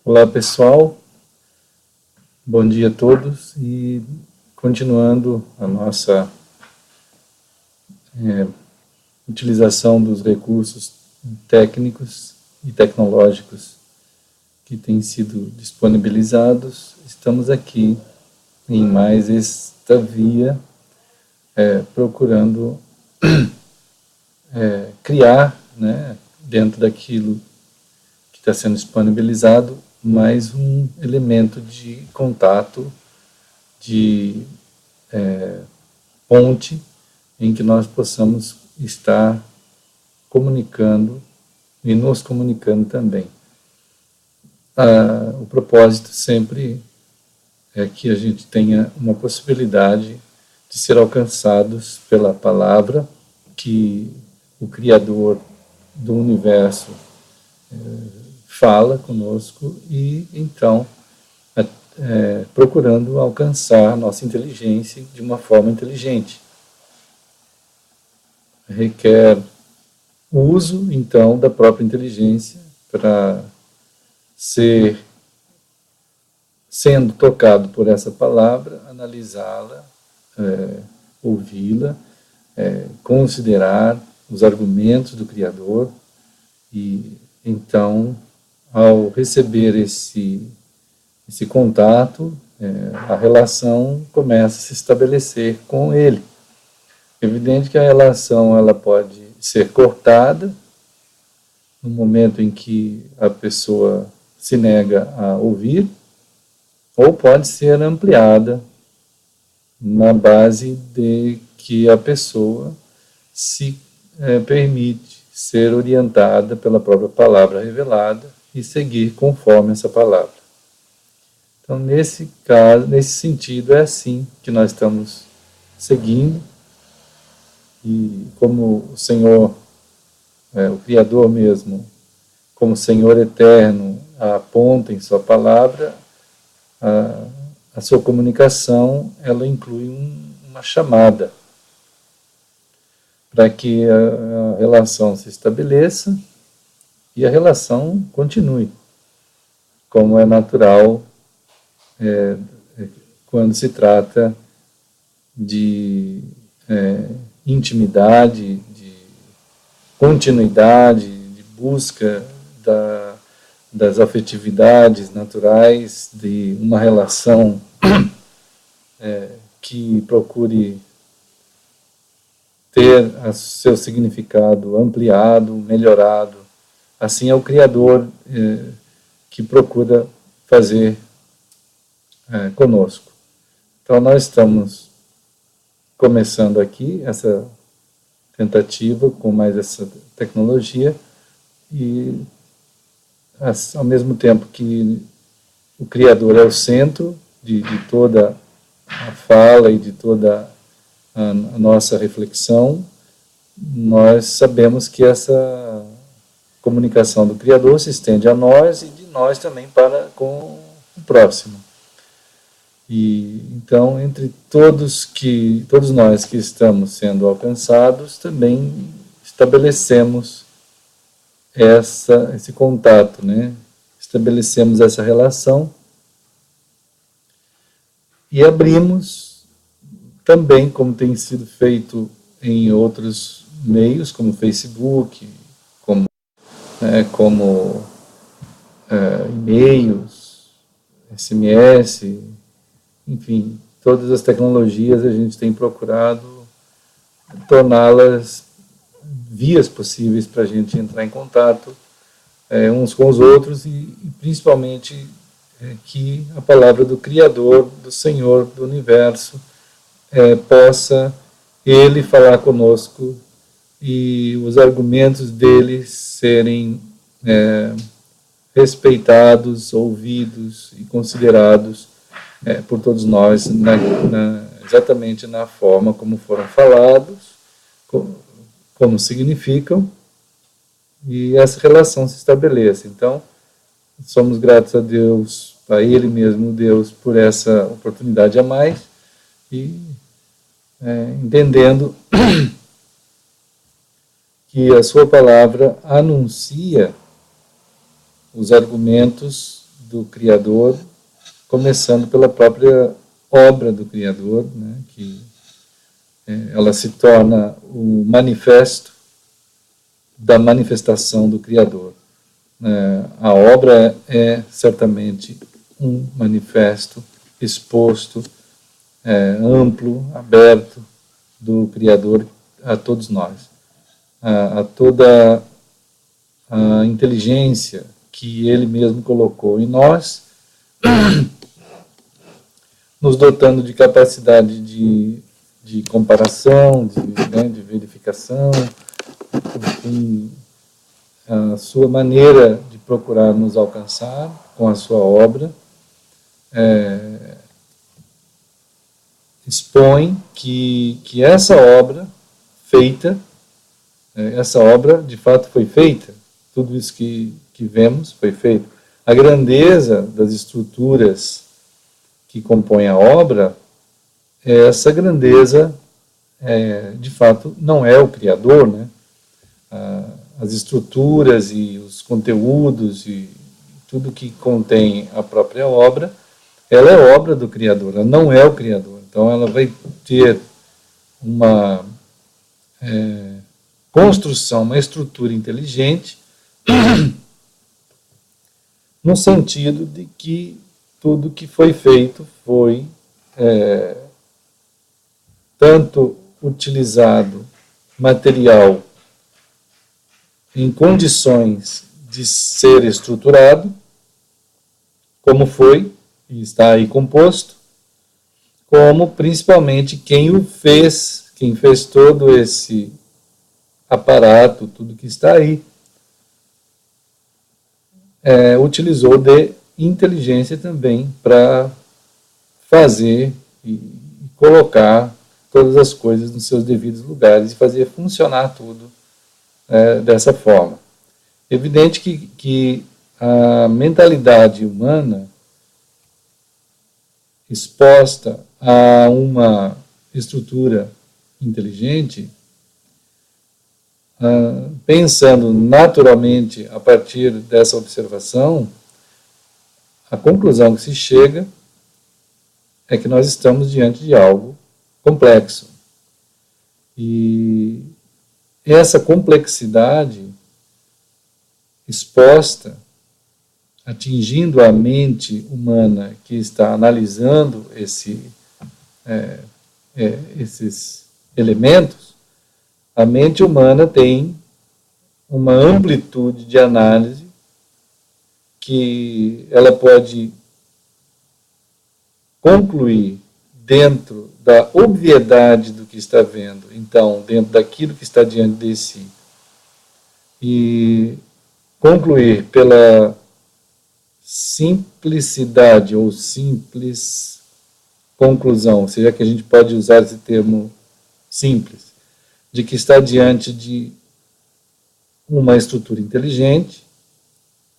Olá pessoal, bom dia a todos e continuando a nossa utilização dos recursos técnicos e tecnológicos que têm sido disponibilizados, estamos aqui em mais esta via procurando criar, dentro daquilo que está sendo disponibilizado, mais um elemento de contato, de ponte, em que nós possamos estar comunicando e nos comunicando também. O propósito sempre é que a gente tenha uma possibilidade de ser alcançados pela palavra que o Criador do universo fala conosco e, então, procurando alcançar a nossa inteligência de uma forma inteligente. Requer o uso, então, da própria inteligência para sendo tocado por essa palavra, analisá-la, ouvi-la, considerar os argumentos do Criador e, então, ao receber esse contato, a relação começa a se estabelecer com ele. É evidente que a relação ela pode ser cortada no momento em que a pessoa se nega a ouvir, ou pode ser ampliada na base de que a pessoa se permite ser orientada pela própria palavra revelada e seguir conforme essa palavra. Então, nesse caso, nesse sentido, é assim que nós estamos seguindo. E como o Senhor, o Criador mesmo, como Senhor eterno, aponta em sua palavra, a sua comunicação, ela inclui uma chamada para que a relação se estabeleça e a relação continue, como é natural quando se trata de intimidade, de continuidade, de busca das afetividades naturais, de uma relação que procure ter seu significado ampliado, melhorado. Assim é o Criador que procura fazer conosco. Então nós estamos começando aqui essa tentativa com mais essa tecnologia e ao mesmo tempo que o Criador é o centro de toda a fala e de toda a nossa reflexão, nós sabemos que essa comunicação do Criador se estende a nós e de nós também para com o próximo. E então, entre todos nós que estamos sendo alcançados, também estabelecemos esse contato, estabelecemos essa relação e abrimos também, como tem sido feito em outros meios, como Facebook, como e-mails, SMS, enfim, todas as tecnologias a gente tem procurado torná-las vias possíveis para a gente entrar em contato uns com os outros e principalmente que a palavra do Criador, do Senhor do Universo, possa Ele falar conosco e os argumentos dele serem respeitados, ouvidos e considerados por todos nós, exatamente na forma como foram falados, como significam, e essa relação se estabeleça. Então, somos gratos a Deus, a Ele mesmo, Deus, por essa oportunidade a mais, e entendendo que a sua palavra anuncia os argumentos do Criador, começando pela própria obra do Criador, né, que ela se torna o manifesto da manifestação do Criador. A obra é certamente um manifesto exposto, amplo, aberto do Criador a todos nós, a toda a inteligência que Ele mesmo colocou em nós, nos dotando de capacidade de comparação, de verificação, enfim, a sua maneira de procurar nos alcançar com a sua obra, expõe que essa obra feita, essa obra de fato foi feita, tudo isso que vemos foi feito. A grandeza das estruturas que compõem a obra, essa grandeza, de fato, não é o Criador, né? As estruturas e os conteúdos e tudo que contém a própria obra, ela é obra do Criador, ela não é o Criador. Então, ela vai ter uma construção, uma estrutura inteligente, no sentido de que tudo que foi feito foi tanto utilizado material em condições de ser estruturado, como foi e está aí composto, como principalmente quem o fez, quem fez todo esse aparato, tudo que está aí, utilizou de inteligência também para fazer e colocar todas as coisas nos seus devidos lugares e fazer funcionar tudo dessa forma. Evidente que a mentalidade humana exposta a uma estrutura inteligente, pensando naturalmente a partir dessa observação, a conclusão que se chega é que nós estamos diante de algo complexo. E essa complexidade exposta, atingindo a mente humana que está analisando esses elementos, a mente humana tem uma amplitude de análise que ela pode concluir dentro da obviedade do que está vendo, então, dentro daquilo que está diante de si, e concluir pela simplicidade ou simples conclusão, seja que a gente pode usar esse termo simples, de que está diante de uma estrutura inteligente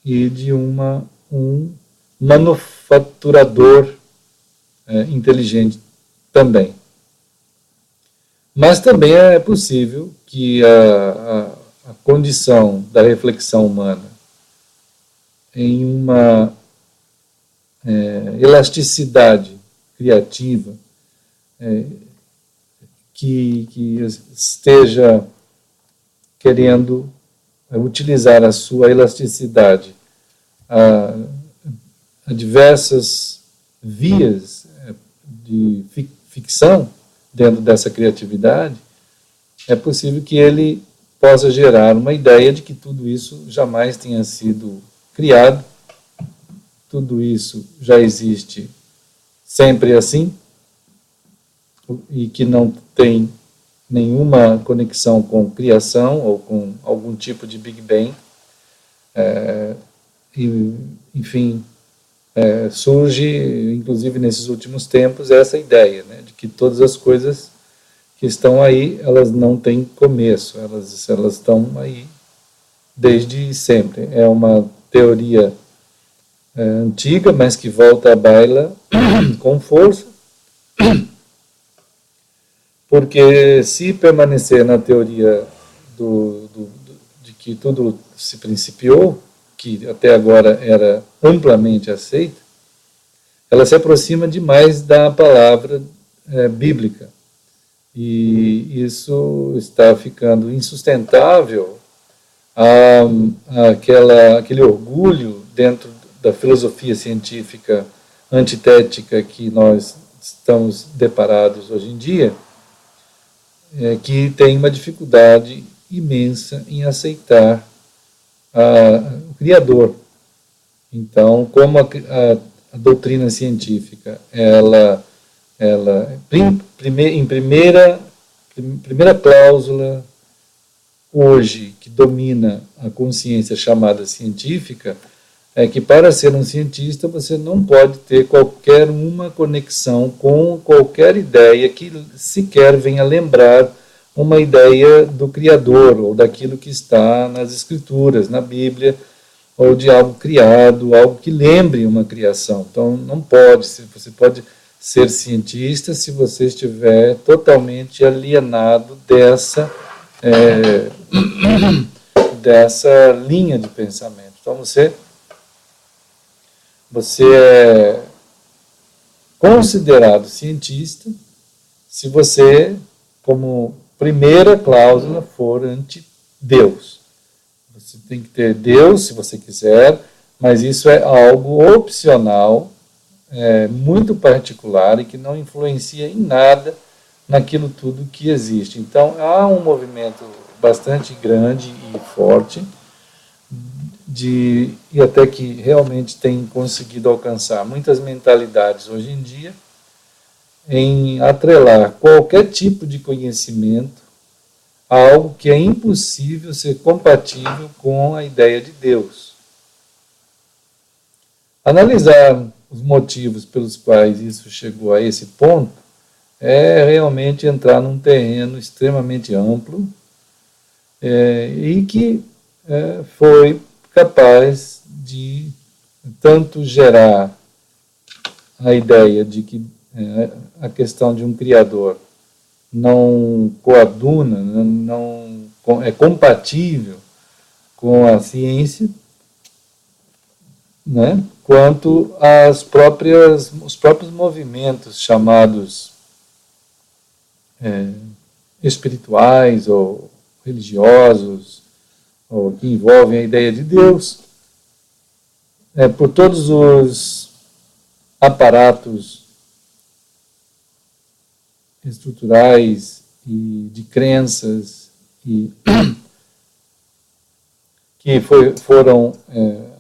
e de um manufaturador inteligente também. Mas também é possível que a condição da reflexão humana em uma elasticidade criativa que esteja querendo utilizar a sua elasticidade a diversas vias de ficção dentro dessa criatividade, é possível que ele possa gerar uma ideia de que tudo isso jamais tenha sido criado, tudo isso já existe sempre assim, e que não tem nenhuma conexão com criação ou com algum tipo de Big Bang. Enfim, surge, inclusive nesses últimos tempos, essa ideia, né, de que todas as coisas que estão aí, elas não têm começo, elas estão aí desde sempre. É uma teoria antiga, mas que volta à baila com força, porque se permanecer na teoria de que tudo se principiou, que até agora era amplamente aceita, ela se aproxima demais da palavra bíblica. E isso está ficando insustentável, aquele orgulho dentro da filosofia científica antitética que nós estamos deparados hoje em dia, que tem uma dificuldade imensa em aceitar o Criador. Então, como a doutrina científica, em primeira cláusula, hoje, que domina a consciência chamada científica, é que para ser um cientista você não pode ter qualquer uma conexão com qualquer ideia que sequer venha lembrar uma ideia do Criador, ou daquilo que está nas Escrituras, na Bíblia, ou de algo criado, algo que lembre uma criação. Então, não pode, você pode ser cientista se você estiver totalmente alienado dessa linha de pensamento. Então, você é considerado cientista se você, como primeira cláusula, for anti-Deus. Você tem que ter Deus, se você quiser, mas isso é algo opcional, muito particular e que não influencia em nada naquilo tudo que existe. Então, há um movimento bastante grande e forte, e até que realmente tem conseguido alcançar muitas mentalidades hoje em dia, em atrelar qualquer tipo de conhecimento a algo que é impossível ser compatível com a ideia de Deus. Analisar os motivos pelos quais isso chegou a esse ponto é realmente entrar num terreno extremamente amplo e que foi capaz de tanto gerar a ideia de que a questão de um Criador não coaduna, não é compatível com a ciência, né? Quanto os próprios movimentos chamados espirituais ou religiosos, ou que envolvem a ideia de Deus, por todos os aparatos estruturais e de crenças que foram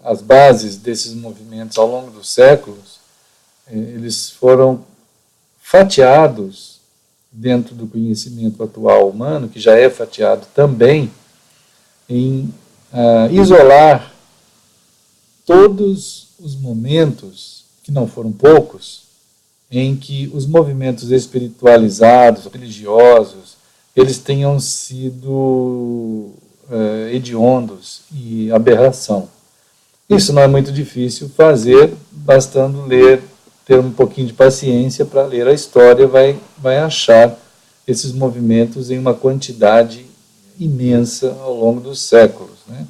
as bases desses movimentos ao longo dos séculos, eles foram fatiados dentro do conhecimento atual humano, que já é fatiado também, em isolar todos os momentos, que não foram poucos, em que os movimentos espiritualizados, religiosos, eles tenham sido hediondos e aberração. Isso não é muito difícil fazer, bastando ler, ter um pouquinho de paciência para ler a história, vai achar esses movimentos em uma quantidade imensa ao longo dos séculos, né?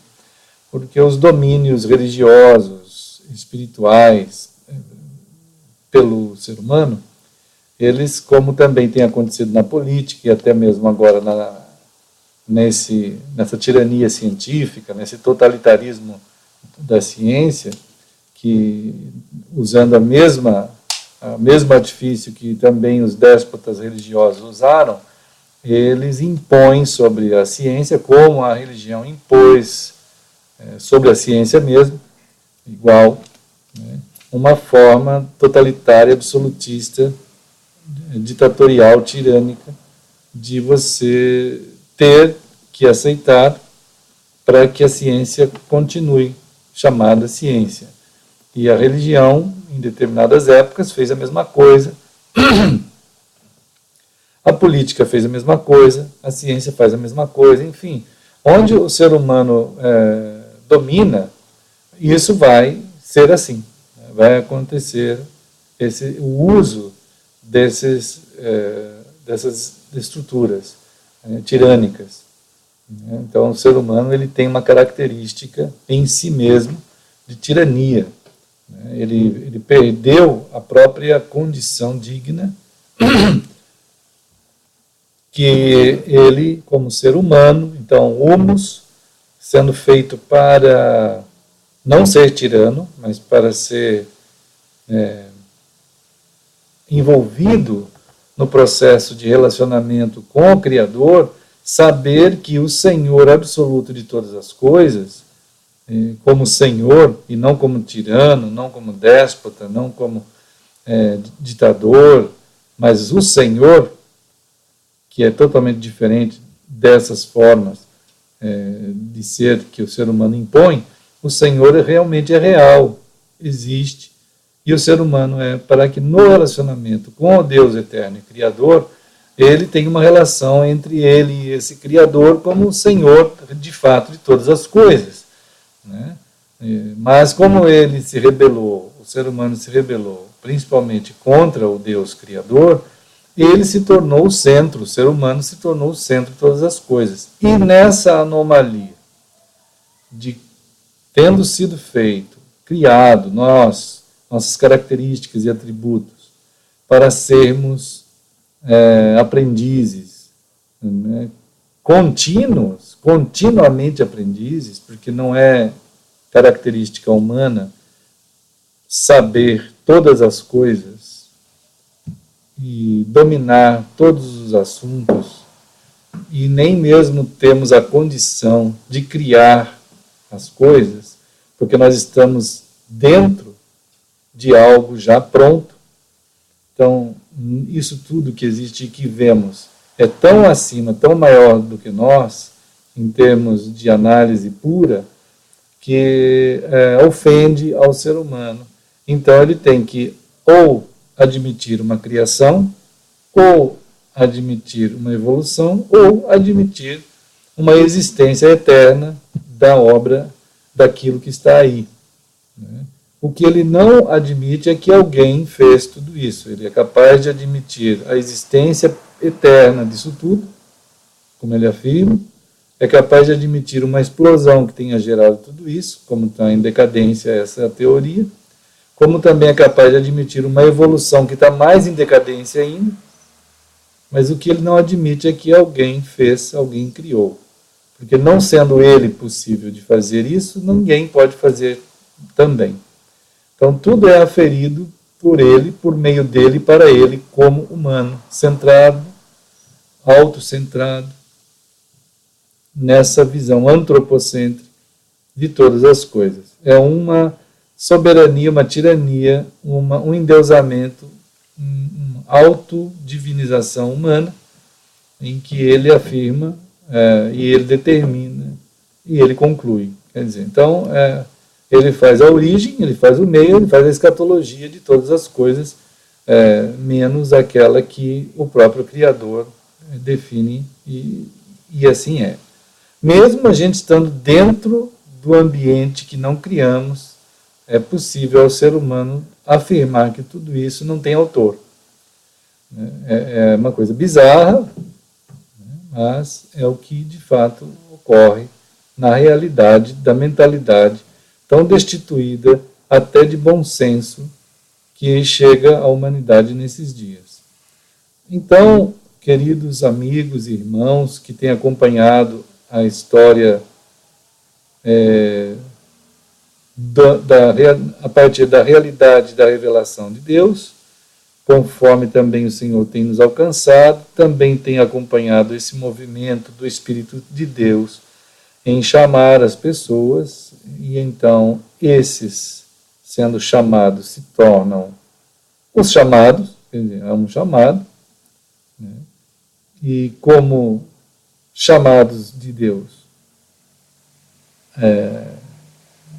Porque os domínios religiosos, espirituais, pelo ser humano, eles, como também tem acontecido na política e até mesmo agora nessa tirania científica, nesse totalitarismo da ciência, que usando a mesmo artifício que também os déspotas religiosos usaram, eles impõem sobre a ciência, como a religião impôs sobre a ciência mesmo, igual, né, uma forma totalitária, absolutista, ditatorial, tirânica, de você ter que aceitar para que a ciência continue chamada ciência. E a religião, em determinadas épocas, fez a mesma coisa, a política fez a mesma coisa, a ciência faz a mesma coisa, enfim. Onde o ser humano domina, isso vai ser assim. Vai acontecer o uso dessas estruturas tirânicas. né? Então, o ser humano ele tem uma característica em si mesmo de tirania, né? Ele perdeu a própria condição digna que ele, como ser humano, então, humus, sendo feito para não ser tirano, mas para ser envolvido no processo de relacionamento com o Criador, saber que o Senhor absoluto de todas as coisas, como Senhor e não como tirano, não como déspota, não como ditador, mas o Senhor, que é totalmente diferente dessas formas de ser que o ser humano impõe, o Senhor realmente é real, existe, e o ser humano para que no relacionamento com o Deus eterno e Criador, ele tem uma relação entre ele e esse Criador como o Senhor, de fato, de todas as coisas, né? Mas como ele se rebelou, o ser humano se rebelou, principalmente contra o Deus Criador, ele se tornou o centro, o ser humano se tornou o centro de todas as coisas. E nessa anomalia de tendo sido feito, criado, nossas características e atributos, para sermos aprendizes, né, continuamente aprendizes, porque não é característica humana saber todas as coisas e dominar todos os assuntos, e nem mesmo temos a condição de criar as coisas, porque nós estamos dentro de algo já pronto. Então, isso tudo que existe e que vemos é tão acima, tão maior do que nós, em termos de análise pura, que ofende ao ser humano. Então, ele tem que ou admitir uma criação, ou admitir uma evolução, ou admitir uma existência eterna da obra, daquilo que está aí, né? O que ele não admite é que alguém fez tudo isso. Ele é capaz de admitir a existência eterna disso tudo, como ele afirma, é capaz de admitir uma explosão que tenha gerado tudo isso, como está em decadência essa teoria, como também é capaz de admitir uma evolução que está mais em decadência ainda, mas o que ele não admite é que alguém fez, alguém criou. Porque não sendo ele possível de fazer isso, ninguém pode fazer também. Então tudo é aferido por ele, por meio dele, para ele, como humano, centrado, autocentrado, nessa visão antropocêntrica de todas as coisas. É uma soberania, uma tirania, um endeusamento, uma autodivinização humana, em que ele afirma, e ele determina, e ele conclui. Quer dizer, então, ele faz a origem, ele faz o meio, ele faz a escatologia de todas as coisas, menos aquela que o próprio Criador define, e assim é. Mesmo a gente estando dentro do ambiente que não criamos, é possível ao ser humano afirmar que tudo isso não tem autor. É uma coisa bizarra, mas é o que de fato ocorre na realidade da mentalidade tão destituída até de bom senso que chega à humanidade nesses dias. Então, queridos amigos e irmãos que têm acompanhado a história a partir da realidade da revelação de Deus, conforme também o Senhor tem nos alcançado, também tem acompanhado esse movimento do Espírito de Deus em chamar as pessoas, e então esses, sendo chamados, se tornam os chamados, quer dizer, é um chamado, né? E como chamados de Deus,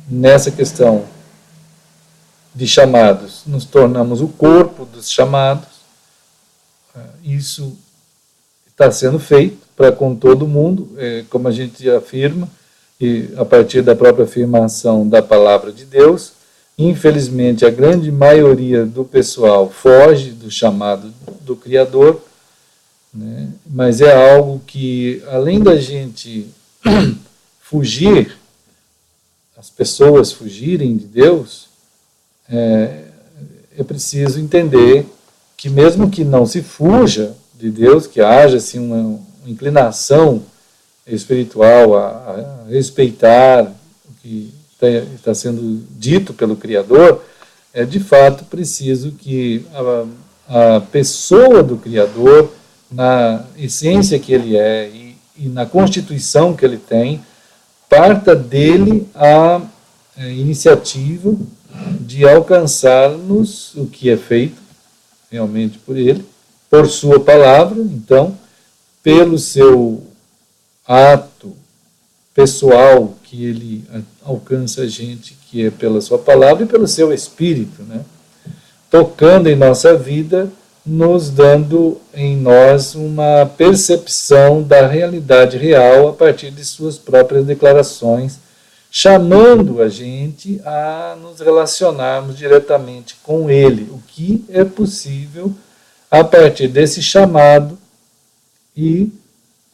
nessa questão de chamados, nos tornamos o corpo dos chamados. Isso está sendo feito para com todo mundo, como a gente afirma, e a partir da própria afirmação da palavra de Deus. Infelizmente, a grande maioria do pessoal foge do chamado do Criador, né? Mas é algo que, além da gente fugir, as pessoas fugirem de Deus, é preciso entender que mesmo que não se fuja de Deus, que haja assim, uma inclinação espiritual a respeitar o que está sendo dito pelo Criador, é de fato preciso que a pessoa do Criador, na essência que ele é e na constituição que ele tem, parta dele a iniciativa de alcançar-nos o que é feito realmente por ele, por sua palavra, então, pelo seu ato pessoal que ele alcança a gente, que é pela sua palavra e pelo seu espírito, né? Tocando em nossa vida, nos dando em nós uma percepção da realidade real a partir de suas próprias declarações, chamando a gente a nos relacionarmos diretamente com ele, o que é possível a partir desse chamado e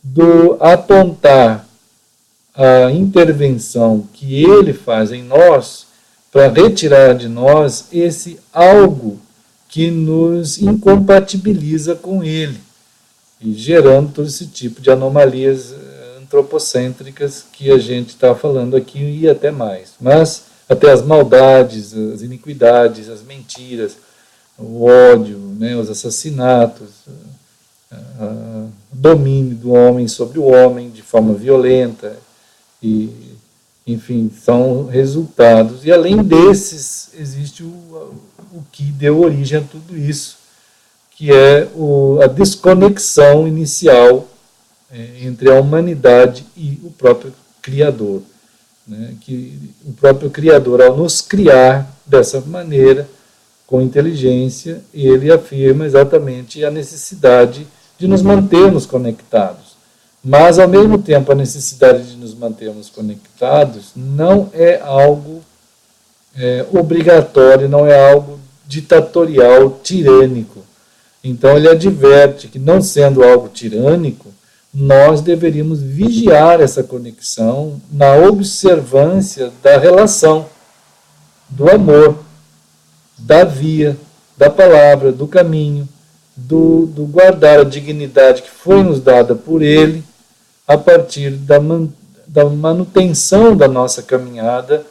do apontar a intervenção que ele faz em nós para retirar de nós esse algo que nos incompatibiliza com ele, e gerando todo esse tipo de anomalias antropocêntricas que a gente está falando aqui e até mais. Mas até as maldades, as iniquidades, as mentiras, o ódio, né, os assassinatos, o domínio do homem sobre o homem de forma violenta, e, enfim, são resultados. E além desses, existe o que deu origem a tudo isso, que é a desconexão inicial entre a humanidade e o próprio Criador. Né? Que o próprio Criador, ao nos criar dessa maneira, com inteligência, ele afirma exatamente a necessidade de nos mantermos conectados. Mas, ao mesmo tempo, a necessidade de nos mantermos conectados não é algo obrigatório, não é algo ditatorial, tirânico. Então, ele adverte que, não sendo algo tirânico, nós deveríamos vigiar essa conexão na observância da relação, do amor, da via, da palavra, do caminho, do guardar a dignidade que foi nos dada por ele, a partir da manutenção da nossa caminhada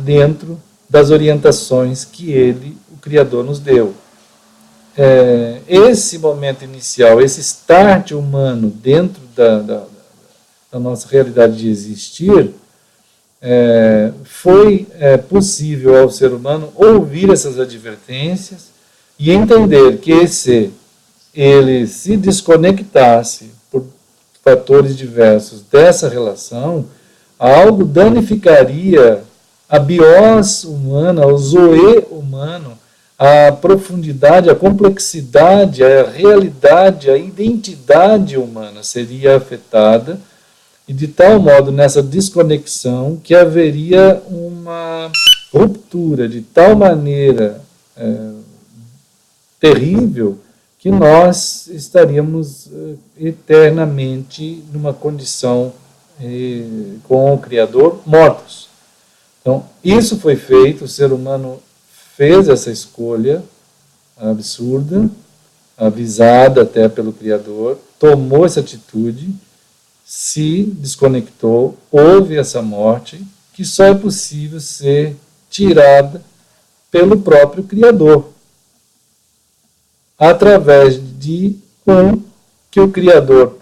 dentro das orientações que ele, o Criador, nos deu. Esse momento inicial, esse start humano dentro da nossa realidade de existir, foi possível ao ser humano ouvir essas advertências e entender que se ele se desconectasse por fatores diversos dessa relação, algo danificaria a bios humana, o zoe humano, a profundidade, a complexidade, a realidade, a identidade humana seria afetada, e de tal modo nessa desconexão que haveria uma ruptura de tal maneira terrível que nós estaríamos eternamente numa condição com o Criador mortos. Então, isso foi feito, o ser humano fez essa escolha absurda, avisada até pelo Criador, tomou essa atitude, se desconectou, houve essa morte, que só é possível ser tirada pelo próprio Criador, através de que o Criador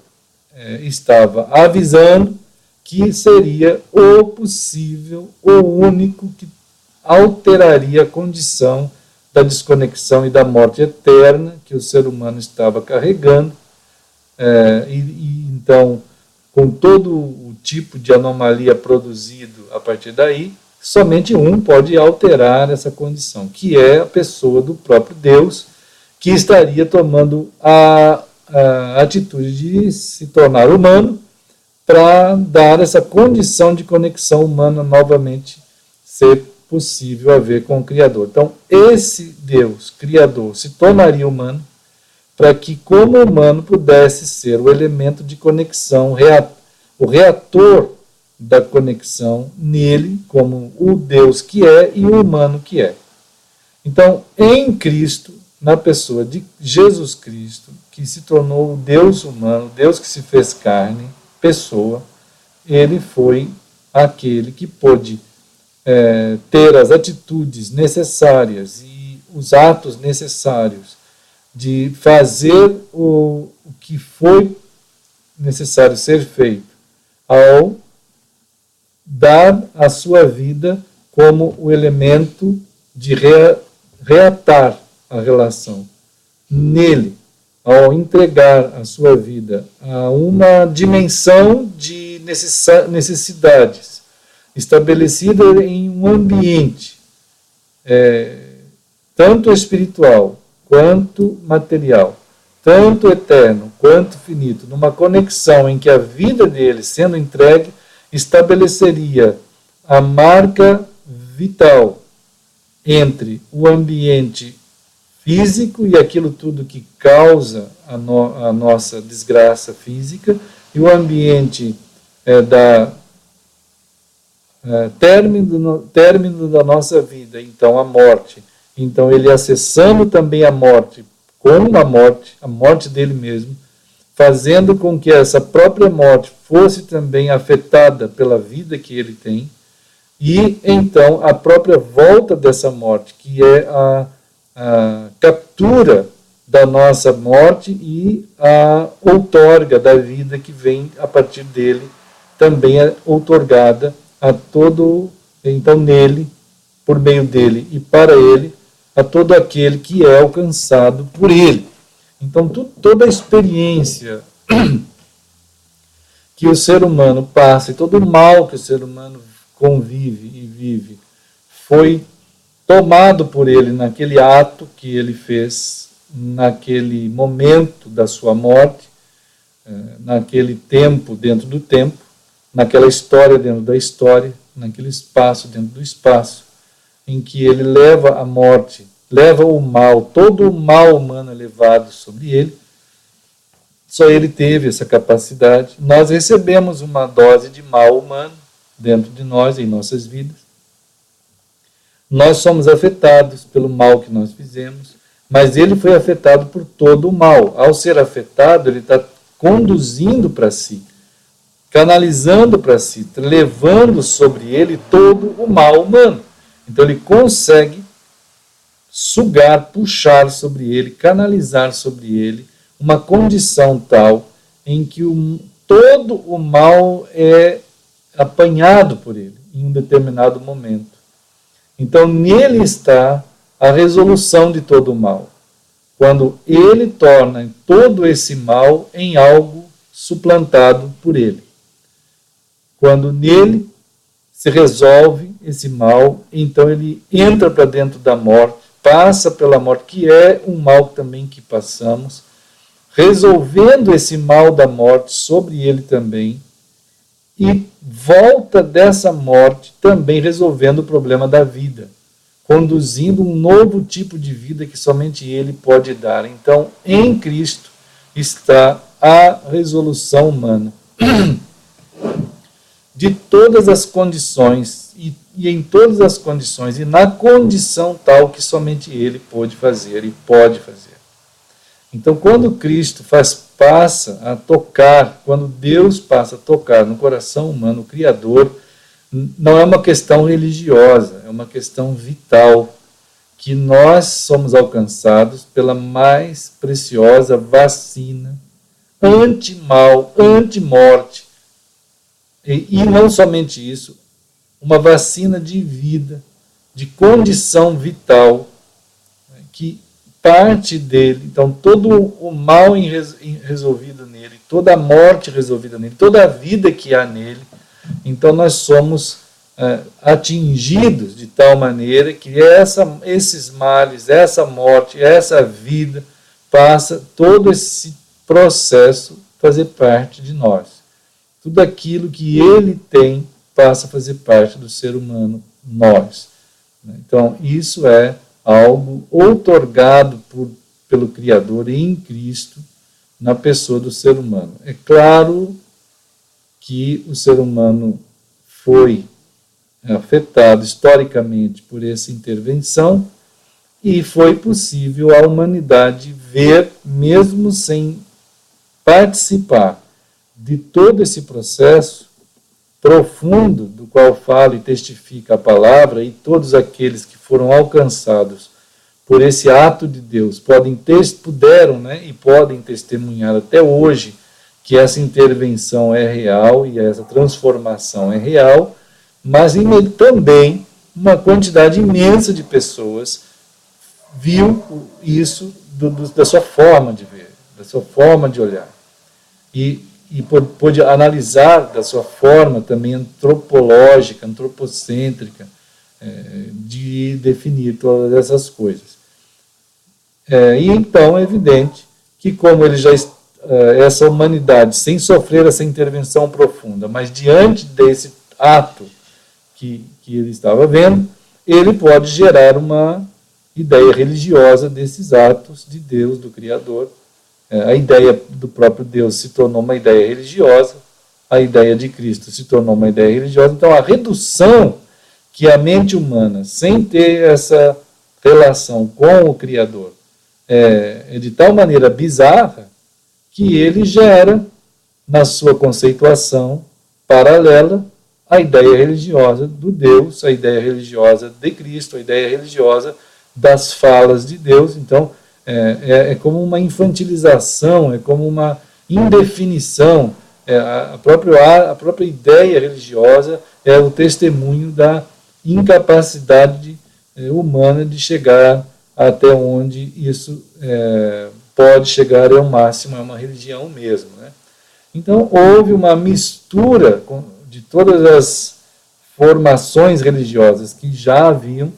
estava avisando que seria o possível, o único que alteraria a condição da desconexão e da morte eterna que o ser humano estava carregando, então, com todo o tipo de anomalia produzido a partir daí, somente um pode alterar essa condição, que é a pessoa do próprio Deus, que estaria tomando a atitude de se tornar humano para dar essa condição de conexão humana novamente ser possível a ver com o Criador. Então, esse Deus, Criador, se tornaria humano para que, como humano, pudesse ser o elemento de conexão, o reator da conexão nele, como o Deus que é e o humano que é. Então, em Cristo, na pessoa de Jesus Cristo, que se tornou o Deus humano, Deus que se fez carne, pessoa, ele foi aquele que pôde ter as atitudes necessárias e os atos necessários de fazer o que foi necessário ser feito, ao dar a sua vida como o elemento de reatar a relação nele, ao entregar a sua vida a uma dimensão de necessidades estabelecida em um ambiente tanto espiritual quanto material, tanto eterno quanto finito, numa conexão em que a vida dele, sendo entregue, estabeleceria a marca vital entre o ambiente físico e aquilo tudo que causa a nossa desgraça física, e o ambiente término da nossa vida, então a morte. Então ele acessando também a morte, com a morte dele mesmo, fazendo com que essa própria morte fosse também afetada pela vida que ele tem, e então a própria volta dessa morte, que é a captura da nossa morte e a outorga da vida que vem a partir dele, também é outorgada a todo, então nele, por meio dele e para ele, a todo aquele que é alcançado por ele. Então toda a experiência que o ser humano passa e todo o mal que o ser humano convive e vive foi tomado por ele naquele ato que ele fez, naquele momento da sua morte, naquele tempo dentro do tempo, naquela história dentro da história, naquele espaço dentro do espaço, em que ele leva a morte, leva o mal, todo o mal humano é levado sobre ele. Só ele teve essa capacidade. Nós recebemos uma dose de mal humano dentro de nós, em nossas vidas. Nós somos afetados pelo mal que nós fizemos, mas ele foi afetado por todo o mal. Ao ser afetado, ele está conduzindo para si, canalizando para si, levando sobre ele todo o mal humano. Então ele consegue sugar, puxar sobre ele, canalizar sobre ele uma condição tal em que todo o mal é apanhado por ele em um determinado momento. Então nele está a resolução de todo o mal, quando ele torna todo esse mal em algo suplantado por ele. Quando nele se resolve esse mal, então ele entra para dentro da morte, passa pela morte, que é um mal também que passamos, resolvendo esse mal da morte sobre ele também, e volta dessa morte também resolvendo o problema da vida, conduzindo um novo tipo de vida que somente ele pode dar. Então, em Cristo está a resolução humana de todas as condições, e em todas as condições, e na condição tal que somente ele pôde fazer e pode fazer. Então, quando Cristo passa a tocar, quando Deus passa a tocar no coração humano, o Criador, não é uma questão religiosa, é uma questão vital, que nós somos alcançados pela mais preciosa vacina anti-mal, anti-morte, e não somente isso, uma vacina de vida, de condição vital, que parte dele, então todo o mal resolvido nele, toda a morte resolvida nele, toda a vida que há nele, então nós somos atingidos de tal maneira que esses males, essa morte, essa vida, passa todo esse processo a fazer parte de nós. Tudo aquilo que ele tem passa a fazer parte do ser humano, nós. Então, isso é algo outorgado pelo Criador em Cristo, na pessoa do ser humano. É claro que o ser humano foi afetado historicamente por essa intervenção e foi possível a humanidade ver, mesmo sem participar de todo esse processo profundo do qual fala e testifica a palavra, e todos aqueles que foram alcançados por esse ato de Deus puderam, né, e podem testemunhar até hoje que essa intervenção é real e essa transformação é real, mas também uma quantidade imensa de pessoas viu isso da sua forma de ver, da sua forma de olhar. E pôde analisar da sua forma também antropológica, antropocêntrica, de definir todas essas coisas. E então é evidente que, como ele já essa humanidade, sem sofrer essa intervenção profunda, mas diante desse ato que ele estava vendo, ele pode gerar uma ideia religiosa desses atos de Deus, do Criador. A ideia do próprio Deus se tornou uma ideia religiosa, a ideia de Cristo se tornou uma ideia religiosa. Então, a redução que a mente humana, sem ter essa relação com o Criador, é de tal maneira bizarra que ele gera, na sua conceituação paralela, a ideia religiosa do Deus, a ideia religiosa de Cristo, a ideia religiosa das falas de Deus. Então, é como uma infantilização, é como uma indefinição. A própria ideia religiosa é o testemunho da incapacidade humana de chegar até onde isso pode chegar ao máximo, é uma religião mesmo, né? Então, houve uma mistura de todas as formações religiosas que já haviam,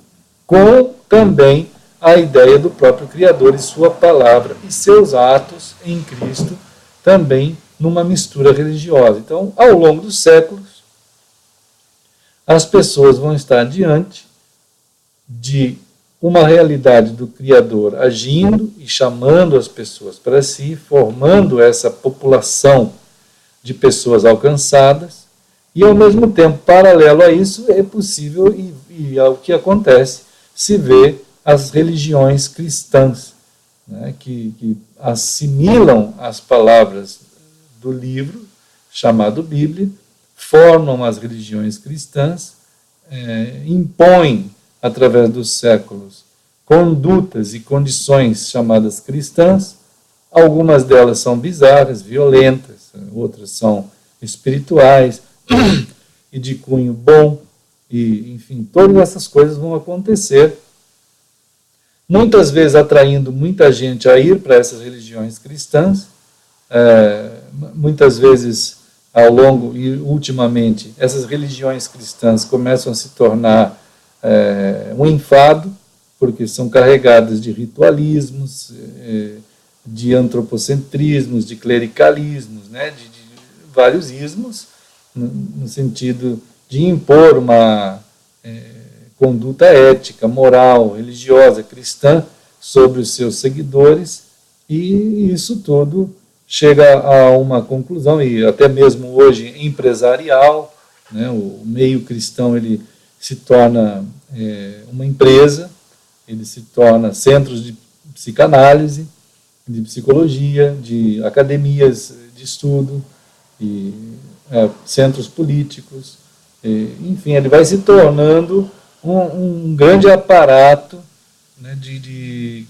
com também a ideia do próprio Criador e sua palavra e seus atos em Cristo, também numa mistura religiosa. Então, ao longo dos séculos, as pessoas vão estar diante de uma realidade do Criador agindo e chamando as pessoas para si, formando essa população de pessoas alcançadas, e ao mesmo tempo, paralelo a isso, é possível, e é o que acontece, se vê as religiões cristãs, né, que assimilam as palavras do livro, chamado Bíblia, formam as religiões cristãs, impõem, através dos séculos, condutas e condições chamadas cristãs. Algumas delas são bizarras, violentas, outras são espirituais e de cunho bom, e, enfim, todas essas coisas vão acontecer, muitas vezes atraindo muita gente a ir para essas religiões cristãs, muitas vezes ao longo e ultimamente essas religiões cristãs começam a se tornar um enfado, porque são carregadas de ritualismos, de antropocentrismos, de clericalismos, né, de vários ismos, no sentido de impor uma conduta ética, moral, religiosa, cristã sobre os seus seguidores, e isso tudo chega a uma conclusão, e até mesmo hoje empresarial, né, o meio cristão ele se torna uma empresa, ele se torna centros de psicanálise, de psicologia, de academias de estudo, e centros políticos, enfim, ele vai se tornando um grande aparato, né, de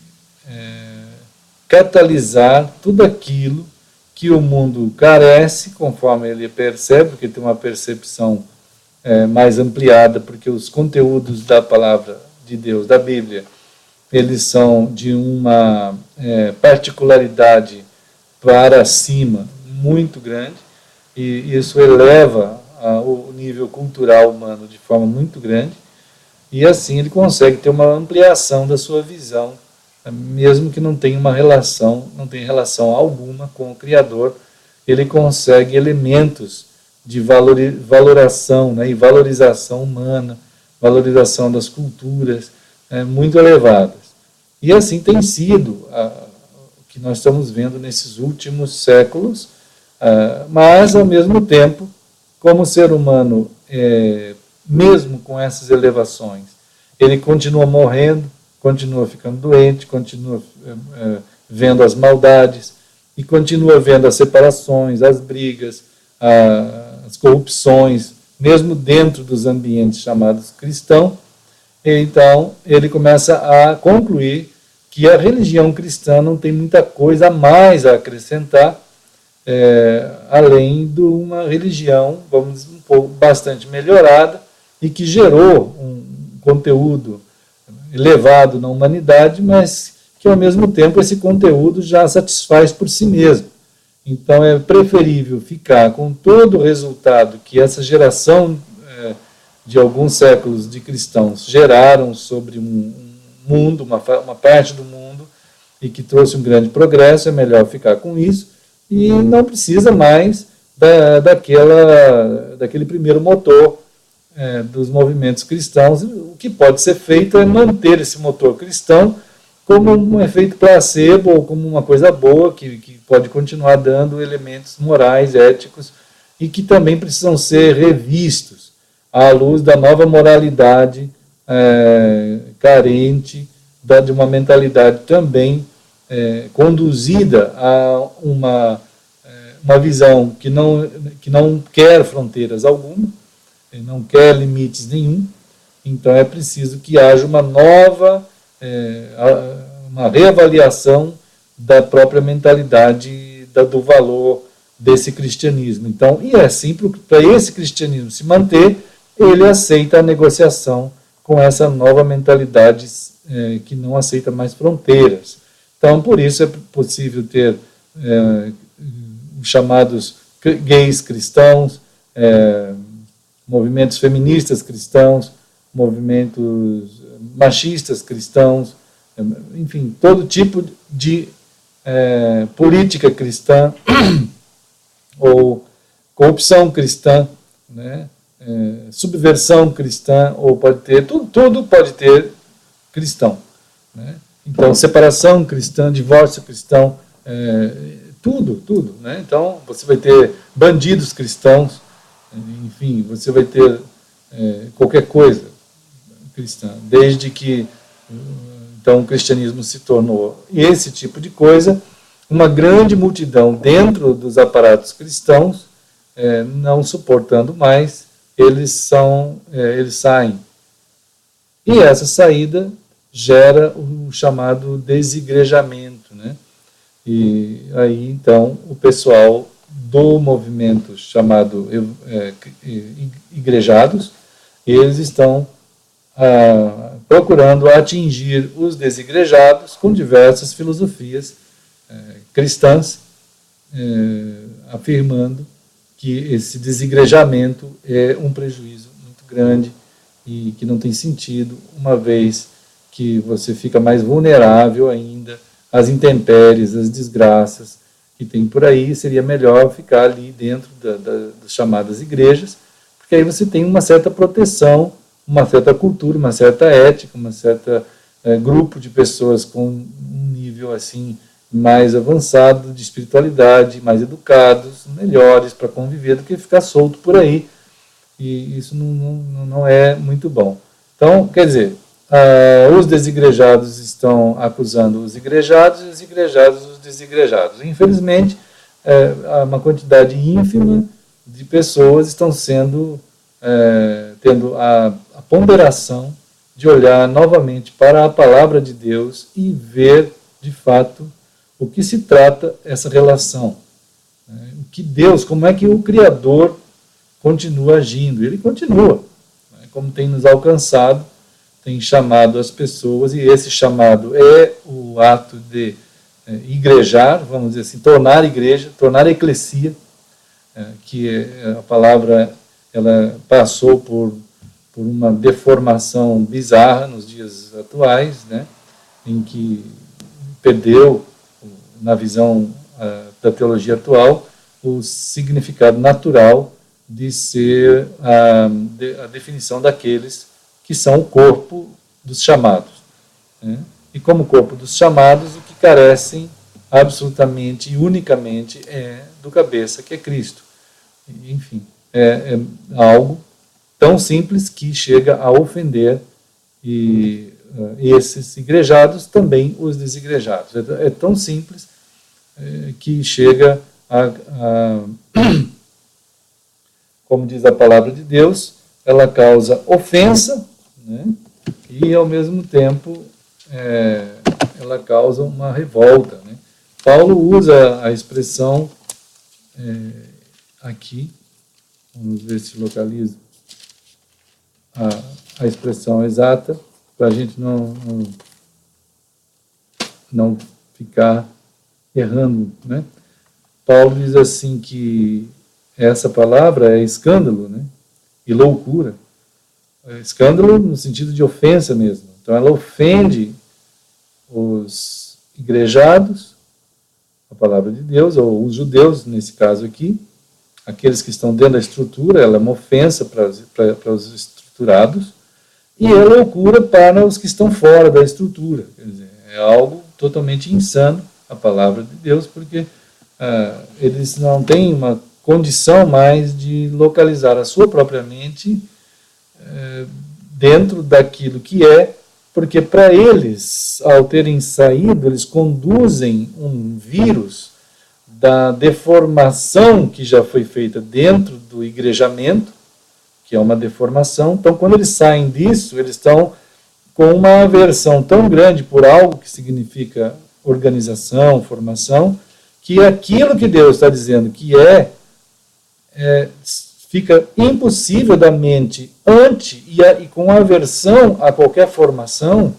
catalisar tudo aquilo que o mundo carece, conforme ele percebe, porque tem uma percepção mais ampliada, porque os conteúdos da palavra de Deus, da Bíblia, eles são de uma particularidade para cima muito grande, e isso eleva o nível cultural humano de forma muito grande, e assim ele consegue ter uma ampliação da sua visão, mesmo que não tenha não tenha relação alguma com o Criador, ele consegue elementos de valoração, né, e valorização humana, valorização das culturas muito elevadas. E assim tem sido que nós estamos vendo nesses últimos séculos, mas, ao mesmo tempo, como o ser humano, mesmo com essas elevações, ele continua morrendo, continua ficando doente, continua vendo as maldades, e continua vendo as separações, as brigas, as corrupções, mesmo dentro dos ambientes chamados cristãos. Então, ele começa a concluir que a religião cristã não tem muita coisa a mais a acrescentar, além de uma religião, vamos dizer, um pouco bastante melhorada, e que gerou um conteúdo elevado na humanidade, mas que, ao mesmo tempo, esse conteúdo já satisfaz por si mesmo. Então, é preferível ficar com todo o resultado que essa geração de alguns séculos de cristãos geraram sobre um mundo, uma parte do mundo, e que trouxe um grande progresso. É melhor ficar com isso e não precisa mais daquele primeiro motor dos movimentos cristãos. O que pode ser feito é manter esse motor cristão como um efeito placebo ou como uma coisa boa que pode continuar dando elementos morais, éticos, e que também precisam ser revistos à luz da nova moralidade carente de uma mentalidade também conduzida a uma visão que não quer fronteiras alguma, não quer limites nenhum. Então é preciso que haja uma nova, uma reavaliação da própria mentalidade do valor desse cristianismo. Então, e assim, para esse cristianismo se manter, ele aceita a negociação com essa nova mentalidade que não aceita mais fronteiras. Então, por isso é possível ter chamados gays cristãos, movimentos feministas cristãos, movimentos machistas cristãos, enfim, todo tipo de política cristã ou corrupção cristã, né? Subversão cristã, ou pode ter, tudo pode ter cristão, né? Então, separação cristã, divórcio cristão, tudo, né? Então, você vai ter bandidos cristãos, enfim, você vai ter qualquer coisa cristã, desde que então o cristianismo se tornou esse tipo de coisa, uma grande multidão dentro dos aparatos cristãos, não suportando mais, eles saem. E essa saída gera o chamado desigrejamento, né? E aí, então, o pessoal do movimento chamado igrejados, eles estão procurando atingir os desigrejados com diversas filosofias cristãs, afirmando que esse desigrejamento é um prejuízo muito grande e que não tem sentido, uma vez que você fica mais vulnerável ainda às intempéries, às desgraças que tem por aí. Seria melhor ficar ali dentro das chamadas igrejas, porque aí você tem uma certa proteção, uma certa cultura, uma certa ética, uma certa grupo de pessoas com um nível assim mais avançado de espiritualidade, mais educados, melhores para conviver do que ficar solto por aí. E isso não é muito bom. Então, quer dizer, os desigrejados estão acusando os igrejados e os igrejados os desigrejados. Infelizmente, uma quantidade ínfima de pessoas estão tendo a ponderação de olhar novamente para a palavra de Deus e ver, de fato, o que se trata essa relação. O que Deus, como é que o Criador continua agindo? Ele continua, como tem nos alcançado, tem chamado as pessoas, e esse chamado é o ato de igrejar, vamos dizer assim, tornar igreja, tornar eclesia, que a palavra ela passou por uma deformação bizarra nos dias atuais, né, em que perdeu, na visão da teologia atual, o significado natural de ser a definição daqueles que são o corpo dos chamados, né? E como corpo dos chamados, o que carecem absolutamente e unicamente é do cabeça, que é Cristo. Enfim, é algo tão simples que chega a ofender esses igrejados, também os desigrejados. É tão simples que chega como diz a palavra de Deus, ela causa ofensa, né? E ao mesmo tempo ela causa uma revolta, né? Paulo usa a expressão aqui, vamos ver se localizo a expressão exata, para a gente não ficar errando, né? Paulo diz assim que essa palavra é escândalo, né? E loucura. Escândalo no sentido de ofensa mesmo. Então ela ofende os igrejados, a palavra de Deus, ou os judeus, nesse caso aqui, aqueles que estão dentro da estrutura, ela é uma ofensa para os estruturados, e é loucura para os que estão fora da estrutura. Quer dizer, é algo totalmente insano, a palavra de Deus, porque eles não têm uma condição mais de localizar a sua própria mente dentro daquilo que é, porque para eles, ao terem saído, eles conduzem um vírus da deformação que já foi feita dentro do igrejamento, que é uma deformação. Então, quando eles saem disso, eles estão com uma aversão tão grande por algo que significa organização, formação, que aquilo que Deus está dizendo que fica impossível da mente e com aversão a qualquer formação,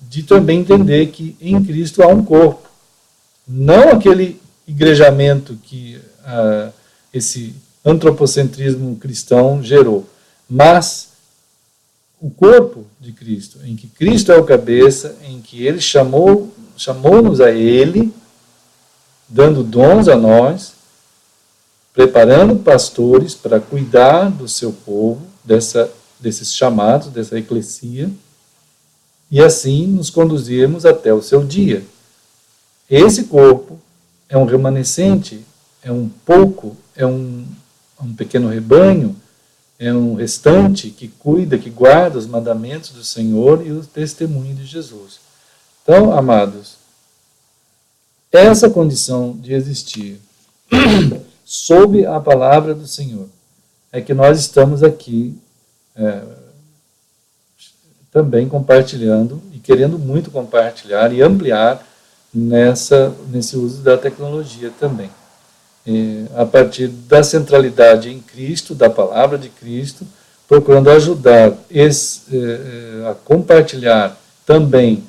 de também entender que em Cristo há um corpo. Não aquele igrejamento que esse antropocentrismo cristão gerou, mas o corpo de Cristo, em que Cristo é o cabeça, em que Ele chamou-nos a Ele, dando dons a nós, preparando pastores para cuidar do seu povo, desses chamados, dessa eclesia, e assim nos conduzirmos até o seu dia. Esse corpo é um remanescente, é um pouco, é um pequeno rebanho, é um restante que cuida, que guarda os mandamentos do Senhor e o testemunho de Jesus. Então, amados, essa condição de existir sob a palavra do Senhor é que nós estamos aqui também compartilhando e querendo muito compartilhar e ampliar nesse uso da tecnologia também. A partir da centralidade em Cristo, da palavra de Cristo, procurando ajudar a compartilhar também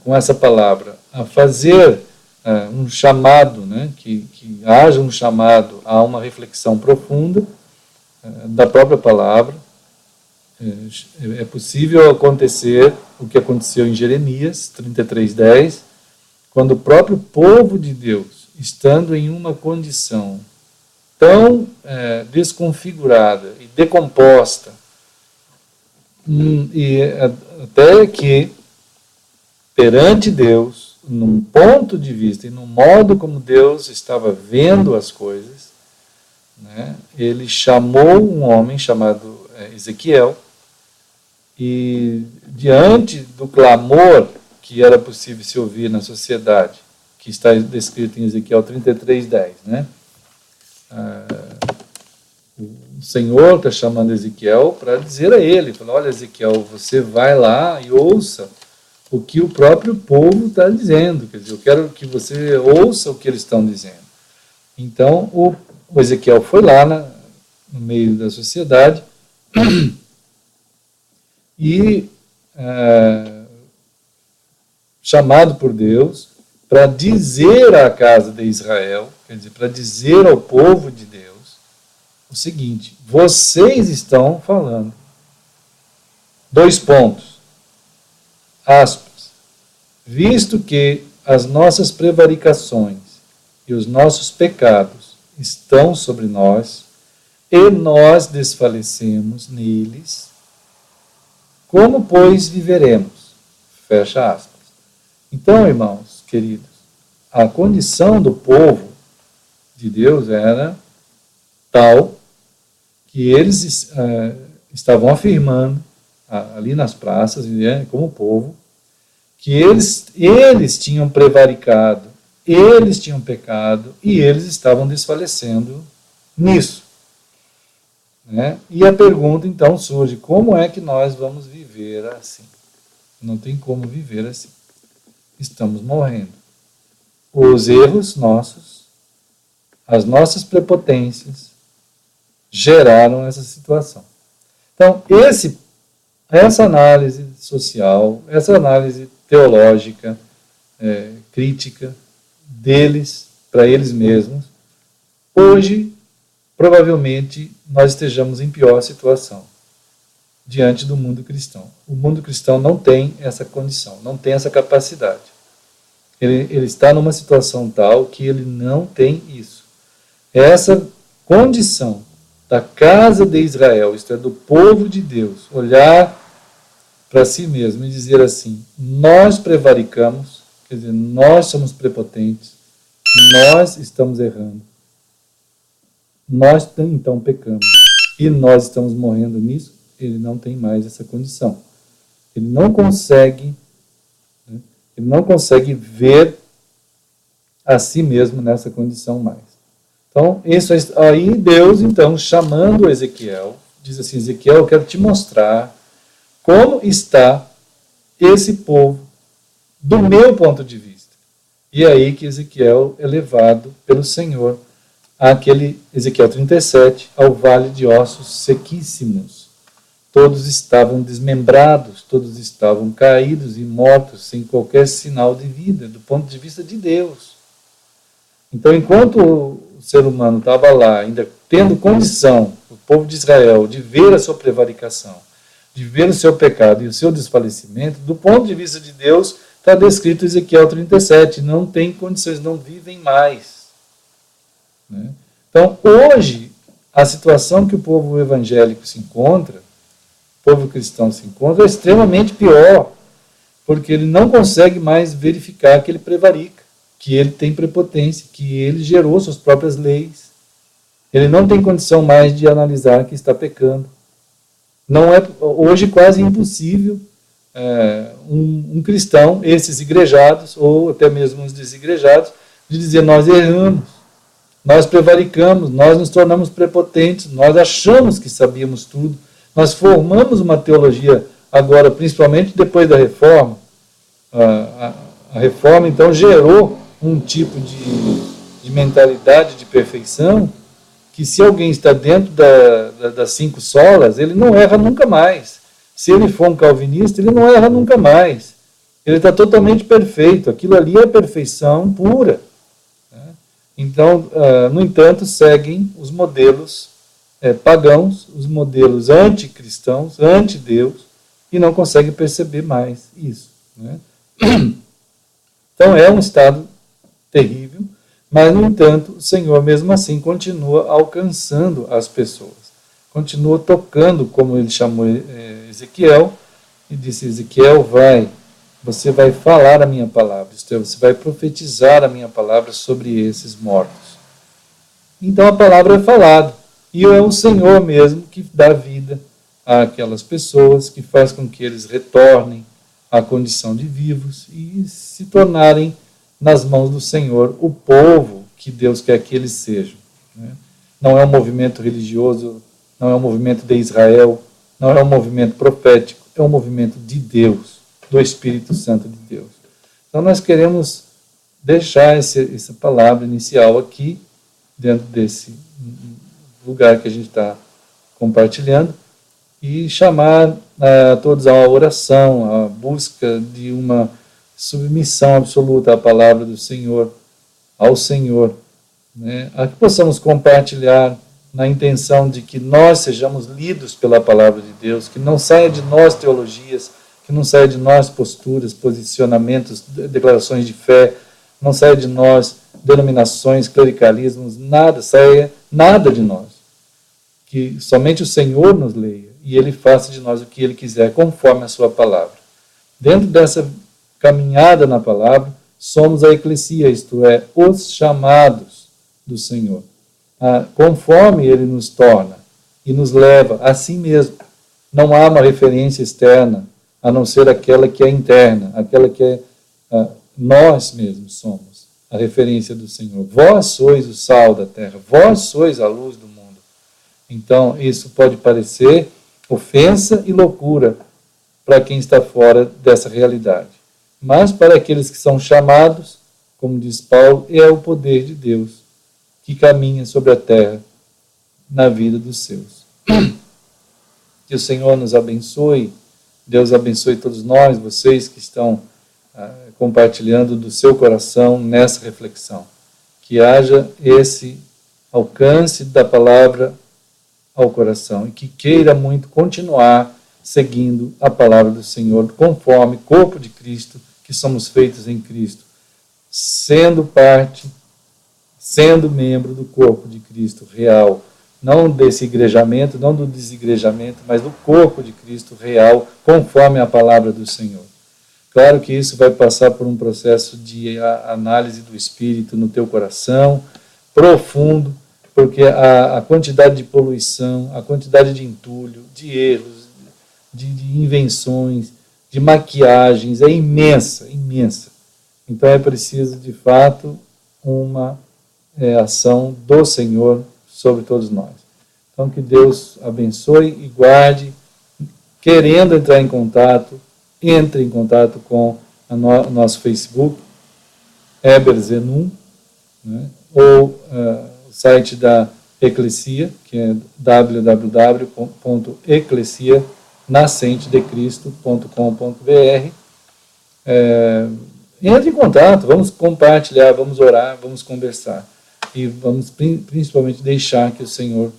com essa palavra, a fazer um chamado, né, que haja um chamado a uma reflexão profunda da própria palavra. É possível acontecer o que aconteceu em Jeremias 33:10, quando o próprio povo de Deus, estando em uma condição tão desconfigurada e decomposta, e até que perante Deus, num ponto de vista e no modo como Deus estava vendo as coisas, né, ele chamou um homem chamado Ezequiel, e diante do clamor que era possível se ouvir na sociedade, que está descrito em Ezequiel 33:10, né? O Senhor está chamando Ezequiel para dizer a ele, falou: olha, Ezequiel, você vai lá e ouça o que o próprio povo está dizendo, quer dizer, eu quero que você ouça o que eles estão dizendo. Então, o Ezequiel foi lá no meio da sociedade e chamado por Deus para dizer à casa de Israel, quer dizer, para dizer ao povo de Deus o seguinte: vocês estão falando, aspas, visto que as nossas prevaricações e os nossos pecados estão sobre nós, e nós desfalecemos neles, como, pois, viveremos? Fecha aspas. Então, irmãos queridos, a condição do povo de Deus era tal que eles estavam afirmando ali nas praças, como povo, que eles tinham prevaricado, eles tinham pecado e eles estavam desfalecendo nisso. Né? E a pergunta então surge: como é que nós vamos viver assim? Não tem como viver assim. Estamos morrendo. Os erros nossos, as nossas prepotências, geraram essa situação. Então, essa análise social, essa análise teológica, crítica deles, para eles mesmos, hoje, provavelmente, nós estejamos em pior situação diante do mundo cristão. O mundo cristão não tem essa condição, não tem essa capacidade. Ele está numa situação tal que ele não tem isso. Essa condição da casa de Israel, isto é, do povo de Deus, olhar para si mesmo e dizer assim: nós prevaricamos, quer dizer, nós somos prepotentes, nós estamos errando, nós então pecamos e nós estamos morrendo nisso. Ele não tem mais essa condição. Ele não consegue ver a si mesmo nessa condição mais. Então, isso aí Deus, então, chamando Ezequiel, diz assim: Ezequiel, eu quero te mostrar como está esse povo do meu ponto de vista. E é aí que Ezequiel é levado pelo Senhor àquele Ezequiel 37, ao vale de ossos sequíssimos. Todos estavam desmembrados, todos estavam caídos e mortos, sem qualquer sinal de vida, do ponto de vista de Deus. Então, enquanto o ser humano estava lá, ainda tendo condição, o povo de Israel, de ver a sua prevaricação, de ver o seu pecado e o seu desfalecimento, do ponto de vista de Deus, está descrito em Ezequiel 37, não tem condições, não vivem mais. Né? Então, hoje, a situação que o povo evangélico se encontra, o povo cristão se encontra, é extremamente pior, porque ele não consegue mais verificar que ele prevarica, que ele tem prepotência, que ele gerou suas próprias leis. Ele não tem condição mais de analisar que está pecando. Não é hoje quase impossível um cristão, esses igrejados, ou até mesmo os desigrejados, de dizer: nós erramos, nós prevaricamos, nós nos tornamos prepotentes, nós achamos que sabíamos tudo, nós formamos uma teologia agora, principalmente depois da reforma. A reforma, então, gerou um tipo de mentalidade de perfeição, que se alguém está dentro das 5 solas, ele não erra nunca mais. Se ele for um calvinista, ele não erra nunca mais. Ele está totalmente perfeito. Aquilo ali é perfeição pura. Então, no entanto, seguem os modelos pagãos, os modelos anticristãos, anti-Deus, e não conseguem perceber mais isso. Né? Então, é um estado terrível, mas, no entanto, o Senhor, mesmo assim, continua alcançando as pessoas. Continua tocando, como ele chamou Ezequiel, e disse: Ezequiel, você vai falar a minha palavra, isto é, você vai profetizar a minha palavra sobre esses mortos. Então a palavra é falada, e é o Senhor mesmo que dá vida àquelas pessoas, que faz com que eles retornem à condição de vivos e se tornarem, nas mãos do Senhor, o povo que Deus quer que eles sejam. Não é um movimento religioso, não é um movimento de Israel, não é um movimento profético, é um movimento de Deus, do Espírito Santo de Deus. Então nós queremos deixar essa palavra inicial aqui, dentro desse lugar que a gente está compartilhando, e chamar a todos à oração, à busca de uma submissão absoluta à palavra do Senhor, ao Senhor, a que possamos compartilhar na intenção de que nós sejamos lidos pela palavra de Deus, que não saia de nós teologias, que não saia de nós posturas, posicionamentos, declarações de fé, não saia de nós denominações, clericalismos, saia nada de nós. Que somente o Senhor nos leia e Ele faça de nós o que Ele quiser, conforme a sua palavra. Dentro dessa caminhada na palavra, somos a eclesia, isto é, os chamados do Senhor. Conforme Ele nos torna e nos leva a si mesmo. Não há uma referência externa, a não ser aquela que é interna, aquela que é nós mesmos somos a referência do Senhor. Vós sois o sal da terra, vós sois a luz do mundo. Então, isso pode parecer ofensa e loucura para quem está fora dessa realidade. Mas para aqueles que são chamados, como diz Paulo, é o poder de Deus que caminha sobre a terra na vida dos seus. Que o Senhor nos abençoe, Deus abençoe todos nós, vocês que estão compartilhando do seu coração nessa reflexão. Que haja esse alcance da palavra ao coração e que queira muito continuar seguindo a palavra do Senhor, conforme corpo de Cristo, que somos feitos em Cristo, sendo parte, sendo membro do corpo de Cristo real, não desse igrejamento, não do desigrejamento, mas do corpo de Cristo real, conforme a palavra do Senhor. Claro que isso vai passar por um processo de análise do Espírito no teu coração, profundo, porque a quantidade de poluição, a quantidade de entulho, de erros, de invenções, de maquiagens é imensa, imensa. Então é preciso, de fato, uma ação do Senhor sobre todos nós. Então que Deus abençoe e guarde. Querendo entrar em contato, entre em contato com o nosso Facebook, Heber Zenum, né? Ou o site da Eclesia, que é www.eclesianascentedecristo.com.br. Entre em contato, vamos compartilhar, vamos orar, vamos conversar. E vamos principalmente deixar que o Senhor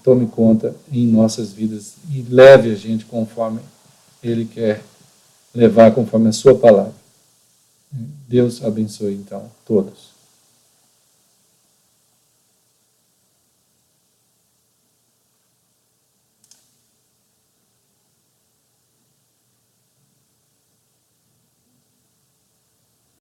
tome conta em nossas vidas e leve a gente conforme Ele quer levar, conforme a sua palavra. Deus abençoe, então, todos.